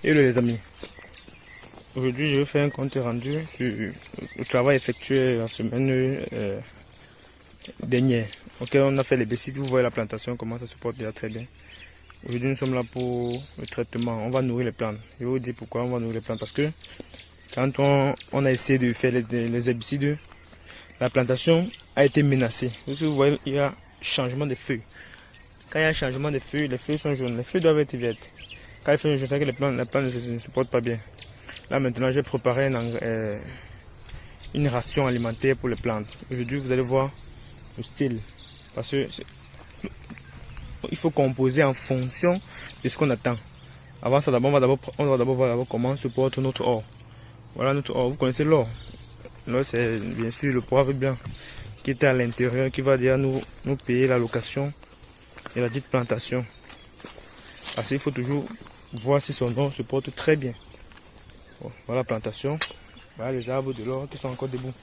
Hello les amis, aujourd'hui je vais faire un compte rendu sur le travail effectué la semaine dernière. Ok, on a fait les basiques, vous voyez la plantation, comment ça se porte déjà très bien. Aujourd'hui nous sommes là pour le traitement, on va nourrir les plantes. Je vais vous dire pourquoi on va nourrir les plantes, parce que quand on a essayé de faire les herbicides, la plantation a été menacée. Vous voyez, il y a changement de feuilles. Quand il y a changement de feuilles, les feuilles sont jaunes, les feuilles doivent être vertes. Quand les feuilles sont jaunes, c'est que les plantes ne se portent pas bien. Là maintenant, j'ai préparé une ration alimentaire pour les plantes. Aujourd'hui, vous allez voir le style. Parce que il faut composer en fonction de ce qu'on attend. Avant ça, on va d'abord voir comment se porte notre or. Voilà notre or. Vous connaissez l'or. L'or, c'est bien sûr le poivre blanc qui est à l'intérieur, qui va déjà nous payer la location de la dite plantation. Parce qu'il faut toujours voir si son or se porte très bien. Bon, voilà la plantation. Voilà les arbres de l'or qui sont encore debout.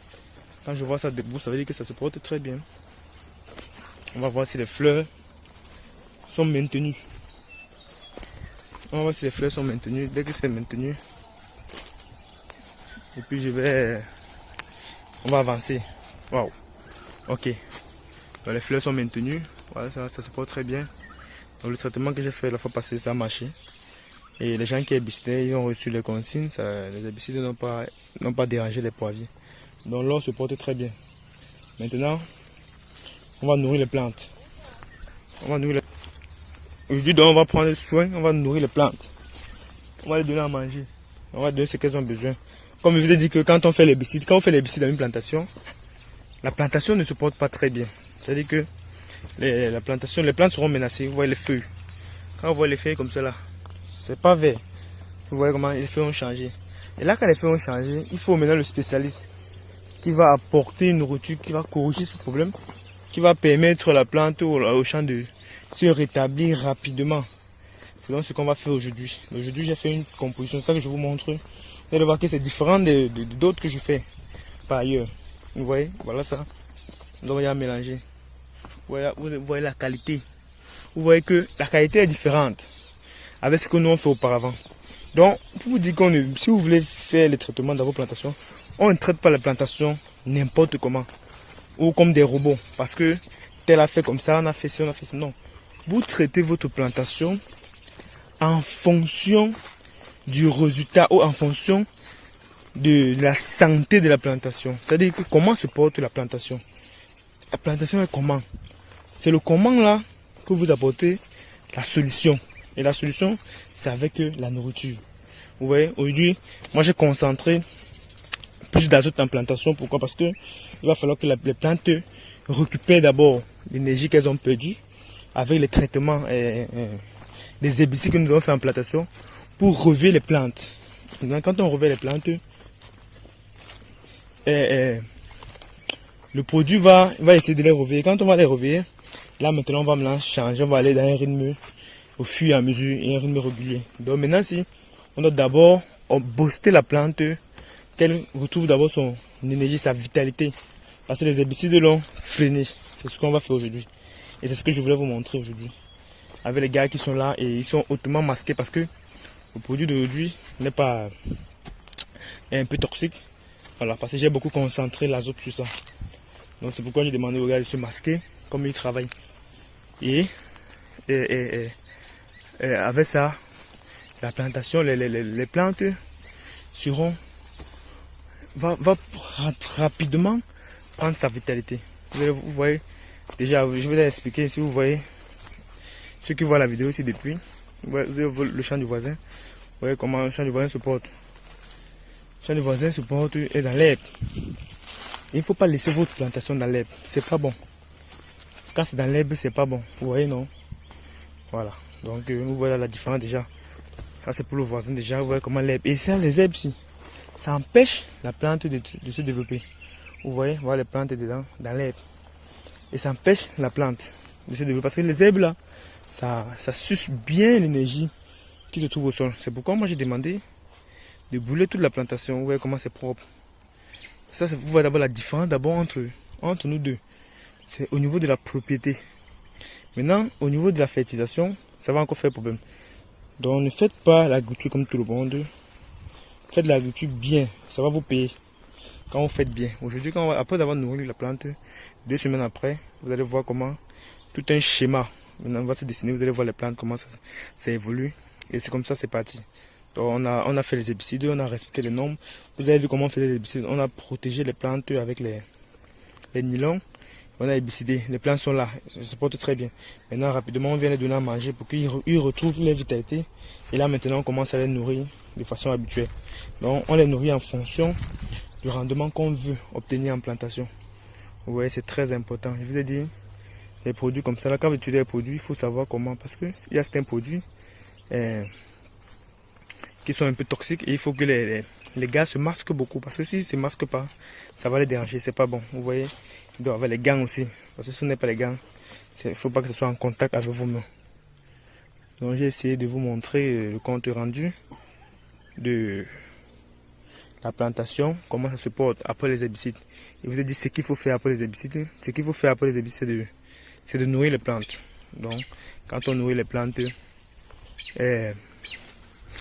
Quand je vois ça debout, ça veut dire que ça se porte très bien. On va voir si les fleurs sont maintenues. On va voir si les fleurs sont maintenues. Dès que c'est maintenu, et puis on va avancer. Waouh. Ok. Donc les fleurs sont maintenues. Voilà, ça se porte très bien. Donc le traitement que j'ai fait la fois passée, ça a marché. Et les gens qui herbicidaient, ils ont reçu les consignes. Les herbicides n'ont pas dérangé les poivriers. Donc l'or se porte très bien. Maintenant, on va nourrir les plantes. Aujourd'hui, on va prendre soin, on va nourrir les plantes. On va les donner à manger. On va donner ce qu'elles ont besoin. Comme je vous ai dit que quand on fait l'herbicide, quand on fait l'herbicide dans une plantation, la plantation ne se porte pas très bien. C'est-à-dire que les plantes seront menacées. Vous voyez les feuilles. Quand vous voyez les feuilles comme ça là, c'est pas vert. Vous voyez comment les feuilles ont changé. Et là, quand les feuilles ont changé, il faut maintenant le spécialiste qui va apporter une nourriture, qui va corriger ce problème, qui va permettre à la plante ou au champ de se rétablir rapidement. C'est donc ce qu'on va faire aujourd'hui. Aujourd'hui, j'ai fait une composition, c'est ça que je vous montre. Vous allez voir que c'est différent d'autres que je fais par ailleurs. Vous voyez, voilà ça. Donc, il y a mélangé. Vous voyez la qualité. Vous voyez que la qualité est différente avec ce que nous on fait auparavant. Donc, pour vous dire si vous voulez faire les traitements dans vos plantations, on ne traite pas les plantations n'importe comment. Ou comme des robots. Parce que tel a fait comme ça, on a fait ça, on a fait ça. Non. Vous traitez votre plantation en fonction du résultat ou en fonction de la santé de la plantation. C'est-à-dire que comment se porte la plantation. La plantation est comment. C'est le comment là que vous apportez la solution. Et la solution, c'est avec la nourriture. Vous voyez, aujourd'hui, moi j'ai concentré plus d'azote en plantation. Pourquoi? Parce que il va falloir que les plantes récupèrent d'abord l'énergie qu'elles ont perdue avec les traitements des herbicides que nous avons fait en plantation pour relever les plantes. Maintenant, quand on revêt les plantes, le produit va essayer de les reveiller. Quand on va les reveiller, là maintenant on va maintenant changer, on va aller dans un rythme au fur et à mesure et un rythme régulier. Donc maintenant, si on doit d'abord booster la plante, qu'elle retrouve d'abord son énergie, sa vitalité. Parce que les herbicides l'ont freiné. C'est ce qu'on va faire aujourd'hui. Et c'est ce que je voulais vous montrer aujourd'hui. Avec les gars qui sont là et ils sont hautement masqués parce que le produit d'aujourd'hui n'est pas un peu toxique. Voilà, parce que j'ai beaucoup concentré l'azote sur ça. Donc c'est pourquoi j'ai demandé aux gars de se masquer comme ils travaillent. Et avec ça, la plantation, les plantes va rapidement prendre sa vitalité. Vous voyez, déjà, je vais vous expliquer. Si vous voyez, ceux qui voient la vidéo ici depuis, vous voyez le champ du voisin. Vous voyez comment le champ du voisin se porte. Le champ du voisin se porte et dans l'herbe. Il ne faut pas laisser votre plantation dans l'herbe. C'est pas bon. Quand c'est dans l'herbe, c'est pas bon. Vous voyez, non? Voilà. Donc, vous voyez la différence déjà. Ça, c'est pour le voisin déjà. Vous voyez comment l'herbe. Et ça, les herbes ici, ça empêche la plante de se développer. Vous voyez, voilà les plantes dedans, dans l'herbe. Et ça empêche la plante de se développer. Parce que les herbes là, ça suce bien l'énergie qui se trouve au sol. C'est pourquoi moi j'ai demandé de brûler toute la plantation. Vous voyez comment c'est propre. Ça, vous voyez d'abord la différence entre nous deux. C'est au niveau de la propriété. Maintenant, au niveau de la fertilisation, ça va encore faire problème. Donc ne faites pas l'agriculture comme tout le monde. Faites l'agriculture bien, ça va vous payer. Quand vous faites bien. Aujourd'hui, après avoir nourri la plante, 2 semaines après, vous allez voir comment tout un schéma maintenant va se dessiner. Vous allez voir les plantes, comment ça évolue. Et c'est comme ça, c'est parti. Donc on a fait les herbicides, on a respecté les normes. Vous avez vu comment on fait les herbicides. On a protégé les plantes avec les nylons. On a herbicidé. Les plantes sont là, elles se portent très bien. Maintenant, rapidement, on vient les donner à manger pour qu'ils retrouvent leur vitalité. Et là, maintenant, on commence à les nourrir de façon habituelle. Donc, on les nourrit en fonction du rendement qu'on veut obtenir en plantation. Vous voyez, c'est très important. Je vous ai dit, les produits comme ça, là, quand vous utilisez les produits, il faut savoir comment. Parce qu'il y a certains produits qui sont un peu toxiques et il faut que les gars se masquent beaucoup. Parce que s'ils ne se masquent pas, ça va les déranger. C'est pas bon. Vous voyez, il doit avoir les gants aussi. Parce que ce n'est pas les gants. Il ne faut pas que ce soit en contact avec vos mains. Donc j'ai essayé de vous montrer le compte rendu de la plantation, comment ça se porte après les herbicides. Il vous ai dit ce qu'il faut faire après les herbicides. Ce qu'il faut faire après les herbicides, c'est de nourrir les plantes. Donc, quand on nourrit les plantes,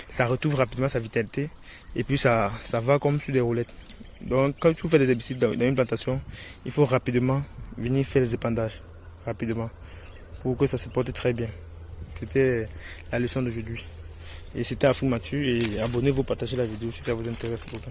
ça retrouve rapidement sa vitalité et puis ça va comme sur des roulettes. Donc, quand vous faites des herbicides dans une plantation, il faut rapidement venir faire les épandages, rapidement, pour que ça se porte très bien. C'était la leçon d'aujourd'hui. Et c'était Afrique Mathieu et abonnez-vous, partagez la vidéo si ça vous intéresse beaucoup.